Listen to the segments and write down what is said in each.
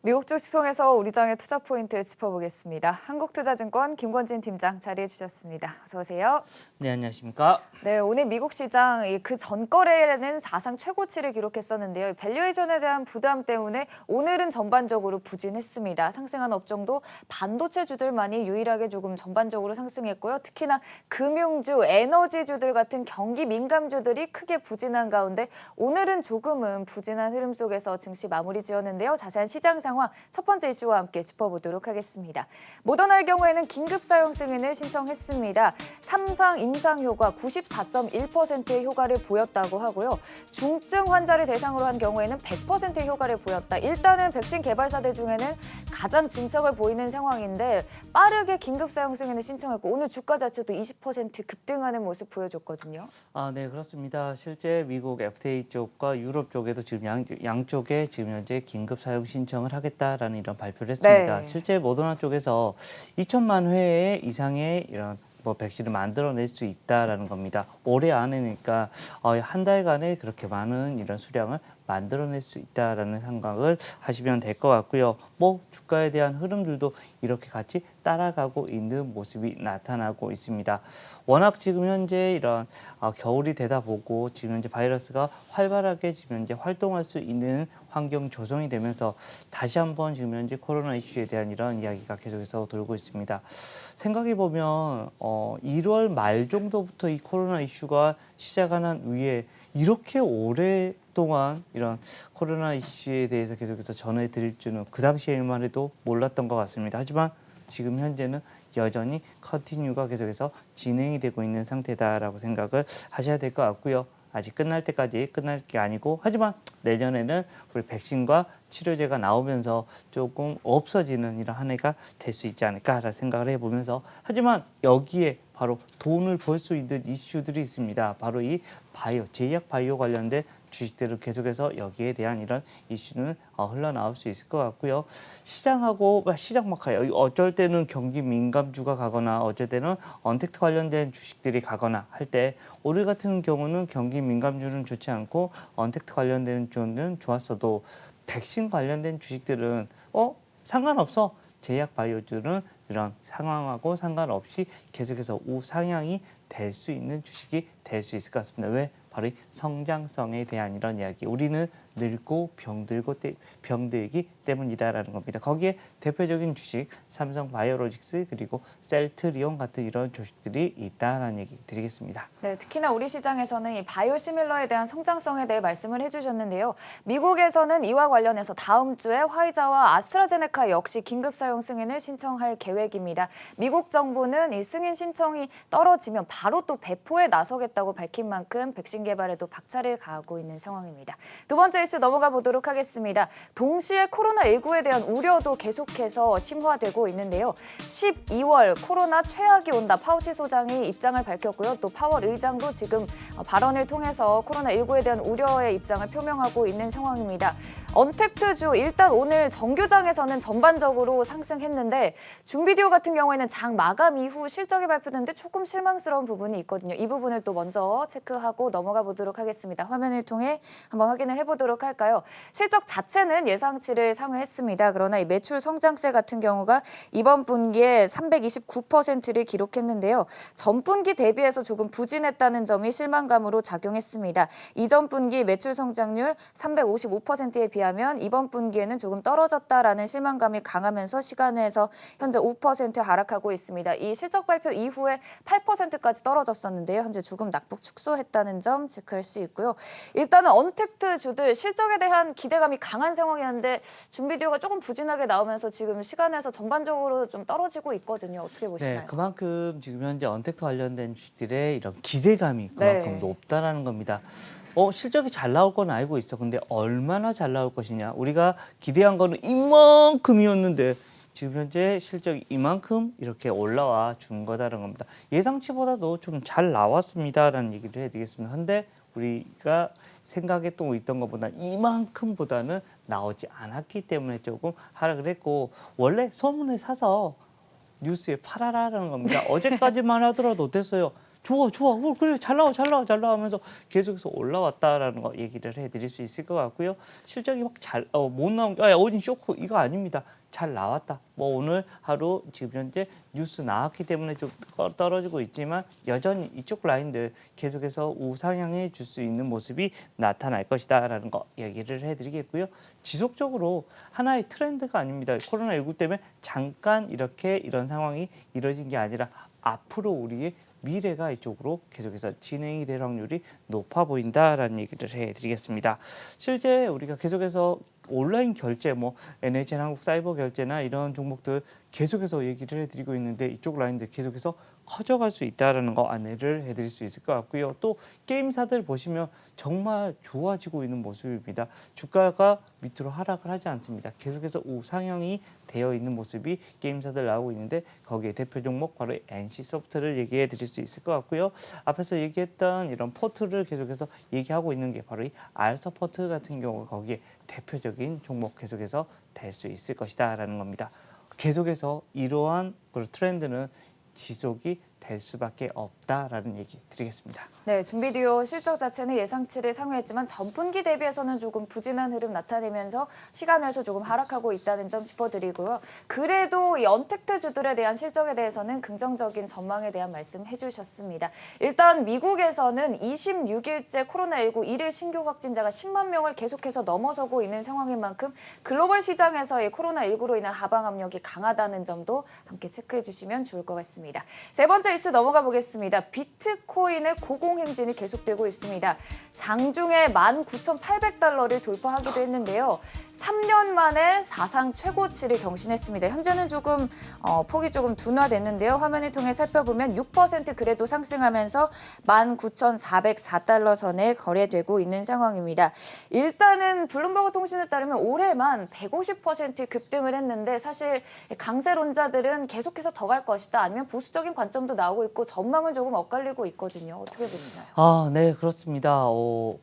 미국 주식 통해서 우리 장의 투자 포인트 짚어보겠습니다. 한국투자증권 김권진 팀장 자리해 주셨습니다. 어서 오세요. 네, 안녕하십니까? 네, 오늘 미국 시장 그 전거래일에는 사상 최고치를 기록했었는데요. 밸류에이션에 대한 부담 때문에 오늘은 전반적으로 부진했습니다. 상승한 업종도 반도체주들만이 유일하게 조금 전반적으로 상승했고요. 특히나 금융주, 에너지주들 같은 경기 민감주들이 크게 부진한 가운데 오늘은 조금은 부진한 흐름 속에서 증시 마무리 지었는데요. 자세한 시장 상황 첫 번째 이슈와 함께 짚어보도록 하겠습니다. 모더나의 경우에는 긴급 사용 승인을 신청했습니다. 삼상 임상 효과 94.1%의 효과를 보였다고 하고요. 중증 환자를 대상으로 한 경우에는 100%의 효과를 보였다. 일단은 백신 개발사들 중에는 가장 진척을 보이는 상황인데 빠르게 긴급 사용 승인을 신청했고 오늘 주가 자체도 20% 급등하는 모습 보여줬거든요. 네, 그렇습니다. 실제 미국 FDA 쪽과 유럽 쪽에도 지금 양쪽에 지금 현재 긴급 사용 신청을 하겠다라는 이런 발표를 했습니다. 네. 실제 모더나 쪽에서 2천만 회 이상의 이런 백신을 만들어낼 수 있다라는 겁니다. 올해 안에니까 한 달간에 그렇게 많은 이런 수량을 만들어낼 수 있다라는 생각을 하시면 될 것 같고요. 주가에 대한 흐름들도 이렇게 같이 따라가고 있는 모습이 나타나고 있습니다. 워낙 지금 현재 이런 겨울이 되다 보고 지금 현재 바이러스가 활발하게 지금 현재 활동할 수 있는 환경 조성이 되면서 다시 한번 지금 현재 코로나 이슈에 대한 이런 이야기가 계속해서 돌고 있습니다. 생각해 보면 1월 말 정도부터 이 코로나 이슈가 시작한 후에 이렇게 오랫동안 이런 코로나 이슈에 대해서 계속해서 전해드릴 줄은 그 당시에만 해도 몰랐던 것 같습니다. 하지만 지금 현재는 여전히 컨티뉴가 계속해서 진행이 되고 있는 상태다라고 생각을 하셔야 될 것 같고요. 아직 끝날 때까지 끝날 게 아니고 하지만 내년에는 우리 백신과 치료제가 나오면서 조금 없어지는 이런 한 해가 될 수 있지 않을까라는 생각을 해보면서 하지만 여기에 바로 돈을 벌 수 있는 이슈들이 있습니다. 바로 이 제약 바이오 관련된 주식들을 계속해서 여기에 대한 이런 이슈는 흘러나올 수 있을 것 같고요. 시장 막하여 어쩔 때는 경기 민감주가 가거나 어쩔 때는 언택트 관련된 주식들이 가거나 할 때 오늘 같은 경우는 경기 민감주는 좋지 않고 언택트 관련된 주는 좋았어도 백신 관련된 주식들은 상관없어. 제약 바이오주는 이런 상황하고 상관없이 계속해서 우상향이 될 수 있는 주식이 될 수 있을 것 같습니다. 왜? 바로 이 성장성에 대한 이런 이야기. 우리는 늙고 병들기 때문이다라는 겁니다. 거기에 대표적인 주식 삼성 바이오로직스 그리고 셀트리온 같은 이런 주식들이 있다라는 얘기 드리겠습니다. 네, 특히나 우리 시장에서는 이 바이오시밀러에 대한 성장성에 대해 말씀을 해주셨는데요. 미국에서는 이와 관련해서 다음 주에 화이자와 아스트라제네카 역시 긴급 사용 승인을 신청할 계획입니다. 미국 정부는 이 승인 신청이 떨어지면 바로 또 배포에 나서겠다고 밝힌 만큼 백신 개발에도 박차를 가하고 있는 상황입니다. 두 번째 이슈 넘어가 보도록 하겠습니다. 동시에 코로나19에 대한 우려도 계속해서 심화되고 있는데요. 12월 코로나 최악이 온다. 파우치 소장이 입장을 밝혔고요. 또 파월 의장도 지금 발언을 통해서 코로나19에 대한 우려의 입장을 표명하고 있는 상황입니다. 언택트주 일단 오늘 정규장에서는 전반적으로 상승했는데 중비디오 같은 경우에는 장 마감 이후 실적이 발표됐는데 조금 실망스러운 부분이 있거든요. 이 부분을 또 먼저 체크하고 넘어가 보도록 하겠습니다. 화면을 통해 한번 확인을 해보도록 할까요? 실적 자체는 예상치를 상회했습니다. 그러나 이 매출 성장세 같은 경우가 이번 분기에 329%를 기록했는데요. 전분기 대비해서 조금 부진했다는 점이 실망감으로 작용했습니다. 이전 분기 매출 성장률 355%에 비하면 이번 분기에는 조금 떨어졌다라는 실망감이 강하면서 시간외에서 현재 5% 하락하고 있습니다. 이 실적 발표 이후에 8%까지 떨어졌었는데요. 현재 조금 낙폭 축소했다는 점 체크할 수 있고요. 일단은 언택트 주들 실적에 대한 기대감이 강한 상황이었는데 중비디오가 조금 부진하게 나오면서 지금 시간에서 전반적으로 좀 떨어지고 있거든요. 어떻게 보시나요? 네, 그만큼 지금 현재 언택트 관련된 주식들의 이런 기대감이 그만큼 높다라는 겁니다. 실적이 잘 나올 건 알고 있어. 근데 얼마나 잘 나올 것이냐. 우리가 기대한 거는 이만큼이었는데 지금 현재 실적이 이만큼 이렇게 올라와 준 거다라는 겁니다. 예상치보다도 좀 잘 나왔습니다라는 얘기를 해드리겠습니다. 근데 우리가 생각했던 있던 것보다 이만큼보다는 나오지 않았기 때문에 조금 하락을 했고 원래 소문을 사서 뉴스에 팔아라라는 겁니다. 어제까지만 하더라도 어땠어요? 좋아, 그래, 잘 나와 하면서 계속해서 올라왔다라는 거 얘기를 해드릴 수 있을 것 같고요. 실적이 막 못 나온 게, 어딘 쇼크, 이거 아닙니다. 잘 나왔다. 뭐 오늘 하루 지금 현재 뉴스 나왔기 때문에 좀 떨어지고 있지만 여전히 이쪽 라인들 계속해서 우상향해 줄 수 있는 모습이 나타날 것이다라는 거 얘기를 해드리겠고요. 지속적으로 하나의 트렌드가 아닙니다. 코로나19 때문에 잠깐 이렇게 이런 상황이 이뤄진 게 아니라 앞으로 우리의 미래가 이쪽으로 계속해서 진행이 될 확률이 높아 보인다라는 얘기를 해드리겠습니다. 실제 우리가 계속해서 온라인 결제, 뭐 NHN 한국사이버결제나 이런 종목들 계속해서 얘기를 해드리고 있는데 이쪽 라인들 계속해서 커져갈 수 있다는 거 안내를 해드릴 수 있을 것 같고요. 또 게임사들 보시면 정말 좋아지고 있는 모습입니다. 주가가 밑으로 하락을 하지 않습니다. 계속해서 우상향이 되어 있는 모습이 게임사들 나오고 있는데 거기에 대표 종목 바로 NC소프트를 얘기해 드릴 수 있을 것 같고요. 앞에서 얘기했던 이런 포트를 계속해서 얘기하고 있는 게 바로 이 R서포트 같은 경우가 거기에 대표적인 종목 계속해서 될 수 있을 것이다라는 겁니다. 계속해서 이러한 그런 트렌드는 지속이 될 수밖에 없다라는 얘기 드리겠습니다. 네, 준비듀오 실적 자체는 예상치를 상회했지만 전분기 대비해서는 조금 부진한 흐름 나타내면서 시간에서 조금 하락하고 있다는 점 짚어드리고요. 그래도 이 언택트주들에 대한 실적에 대해서는 긍정적인 전망에 대한 말씀 해주셨습니다. 일단 미국에서는 26일째 코로나19 일일 신규 확진자가 10만 명을 계속해서 넘어서고 있는 상황인 만큼 글로벌 시장에서의 코로나19로 인한 하방 압력이 강하다는 점도 함께 체크해 주시면 좋을 것 같습니다. 세 번째 이슈 넘어가 보겠습니다. 비트코인의 고공행진이 계속되고 있습니다. 장중에 19,800달러를 돌파하기도 했는데요. 3년 만에 사상 최고치를 경신했습니다. 현재는 조금 폭이 조금 둔화됐는데요. 화면을 통해 살펴보면 6% 그래도 상승하면서 19,404달러 선에 거래되고 있는 상황입니다. 일단은 블룸버그 통신에 따르면 올해만 150% 급등을 했는데 사실 강세론자들은 계속해서 더 갈 것이다. 아니면 보수적인 관점도 나오고 있고 전망은 조금 엇갈리고 있거든요. 어떻게 보시나요? 네, 그렇습니다.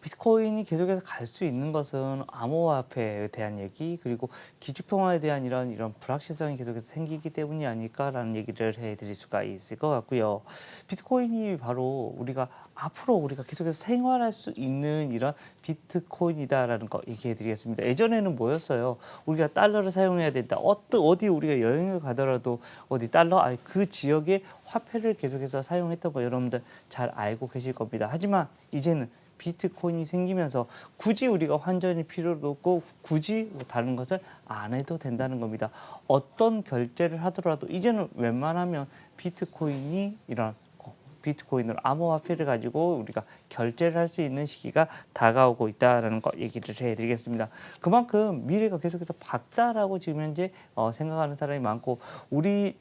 비트코인이 계속해서 갈 수 있는 것은 암호화폐에 대한 얘기 그리고 기축통화에 대한 이런 불확실성이 계속해서 생기기 때문이 아닐까라는 얘기를 해드릴 수가 있을 것 같고요. 비트코인이 바로 앞으로 우리가 계속해서 생활할 수 있는 이런 비트코인이다라는 거 얘기해드리겠습니다. 예전에는 뭐였어요? 우리가 달러를 사용해야 된다. 어디 우리가 여행을 가더라도 어디 달러, 그 지역의 화폐를 계속해서 사용했던 거 여러분들 잘 알고 계실 겁니다. 하지만 이제는 비트코인이 생기면서 굳이 우리가 환전이 필요도 없고 굳이 다른 것을 안 해도 된다는 겁니다. 어떤 결제를 하더라도 이제는 웬만하면 비트코인으로 암호화폐를 가지고 우리가 결제를 할 수 있는 시기가 다가오고 있다는 거 얘기를 해드리겠습니다. 그만큼 미래가 계속해서 밝다라고 지금 현재 생각하는 사람이 많고 우리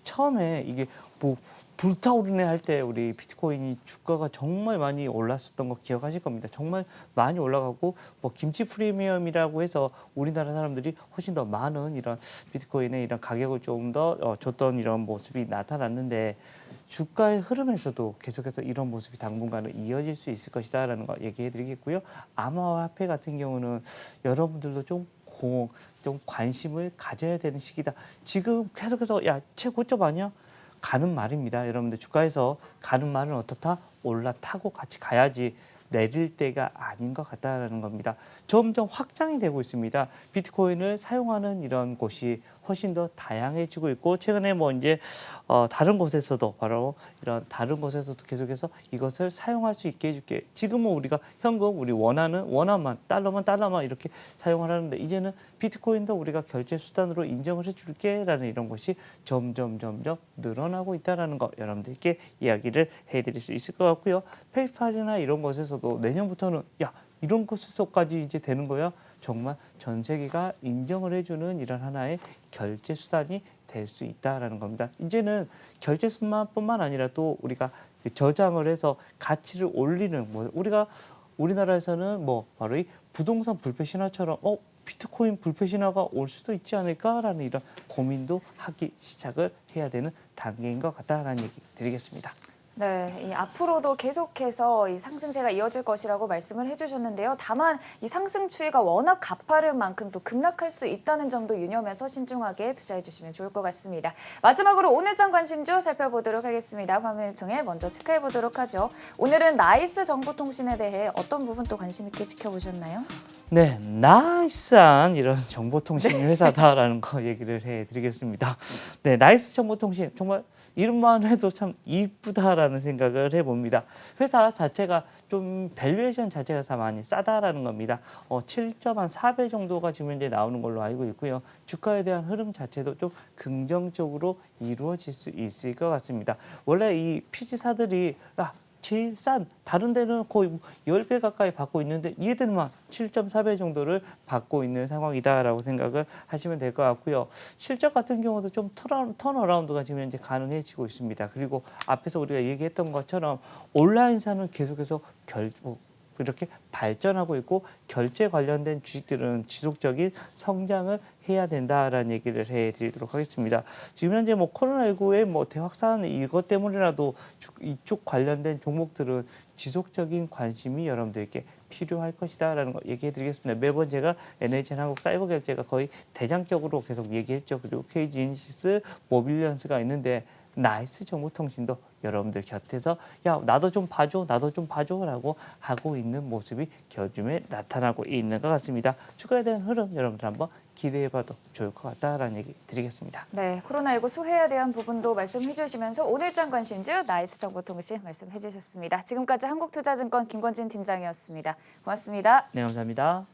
처음에 이게 뭐 불타오르네 할 때 우리 비트코인이 주가가 정말 많이 올랐었던 거 기억하실 겁니다. 정말 많이 올라가고 뭐 김치 프리미엄이라고 해서 우리나라 사람들이 훨씬 더 많은 이런 비트코인의 이런 가격을 조금 더 줬던 이런 모습이 나타났는데 주가의 흐름에서도 계속해서 이런 모습이 당분간은 이어질 수 있을 것이다라는 거 얘기해 드리겠고요. 암호화폐 같은 경우는 여러분들도 좀 관심을 가져야 되는 시기다. 지금 계속해서 최고점 아니야? 가는 말입니다. 여러분들 주가에서 가는 말은 어떻다? 올라타고 같이 가야지 내릴 때가 아닌 것 같다라는 겁니다. 점점 확장이 되고 있습니다. 비트코인을 사용하는 이런 곳이 훨씬 더 다양해지고 있고 최근에 뭐 이제 다른 곳에서도 바로 이런 다른 곳에서도 계속해서 이것을 사용할 수 있게 해줄게. 지금은 우리가 현금 우리 원하는 원화만 달러만 이렇게 사용을 하는데 이제는 비트코인도 우리가 결제 수단으로 인정을 해줄게라는 이런 것이 점점 늘어나고 있다라는 거 여러분들께 이야기를 해드릴 수 있을 것 같고요. 페이팔이나 이런 곳에서도 내년부터는 이런 곳에서까지 이제 되는 거야. 정말 전 세계가 인정을 해주는 이런 하나의 결제 수단이 될 수 있다라는 겁니다. 이제는 결제 수단뿐만 아니라 또 우리가 저장을 해서 가치를 올리는 우리가 우리나라에서는 바로 이 부동산 불패 신화처럼 비트코인 불패 신화가 올 수도 있지 않을까라는 이런 고민도 하기 시작을 해야 되는 단계인 것 같다라는 얘기 드리겠습니다. 네, 이 앞으로도 계속해서 이 상승세가 이어질 것이라고 말씀을 해주셨는데요. 다만 이 상승 추이가 워낙 가파른 만큼 또 급락할 수 있다는 점도 유념해서 신중하게 투자해 주시면 좋을 것 같습니다. 마지막으로 오늘장 관심주 살펴보도록 하겠습니다. 화면을 통해 먼저 체크해 보도록 하죠. 오늘은 나이스 정보통신에 대해 어떤 부분 또 관심 있게 지켜보셨나요? 네, 나이스한 이런 정보통신 회사다라는 거 얘기를 해드리겠습니다. 네, 나이스 정보통신 정말 이름만 해도 참 이쁘다라는 생각을 해봅니다. 회사 자체가 좀 밸류에이션 자체가 다 많이 싸다라는 겁니다. 7.4배 정도가 지금 현재 나오는 걸로 알고 있고요. 주가에 대한 흐름 자체도 좀 긍정적으로 이루어질 수 있을 것 같습니다. 원래 이 피지사들이 제일 싼 다른 데는 거의 10배 가까이 받고 있는데 얘들만 7.4배 정도를 받고 있는 상황이다라고 생각을 하시면 될 것 같고요. 실적 같은 경우도 좀 턴어라운드가 지금 현재 가능해지고 있습니다. 그리고 앞에서 우리가 얘기했던 것처럼 온라인사는 계속해서 이렇게 발전하고 있고 결제 관련된 주식들은 지속적인 성장을 해야 된다라는 얘기를 해드리도록 하겠습니다. 지금 현재 코로나19의 대확산 이것 때문이라도 이쪽 관련된 종목들은 지속적인 관심이 여러분들께 필요할 것이다라는 거 얘기해드리겠습니다. 매번 제가 NHN 한국사이버결제가 거의 대장격으로 계속 얘기했죠. 그리고 KG이니시스, 모빌리언스가 있는데 나이스 정보통신도 여러분들 곁에서 야 나도 좀 봐줘 라고 하고 있는 모습이 요즘에 나타나고 있는 것 같습니다. 주가에 대한 흐름 여러분들 한번 기대해봐도 좋을 것 같다라는 얘기 드리겠습니다. 네, 코로나19 수혜에 대한 부분도 말씀해 주시면서 오늘장 관심주 나이스 정보통신 말씀해 주셨습니다. 지금까지 한국투자증권 김건진 팀장이었습니다. 고맙습니다. 네, 감사합니다.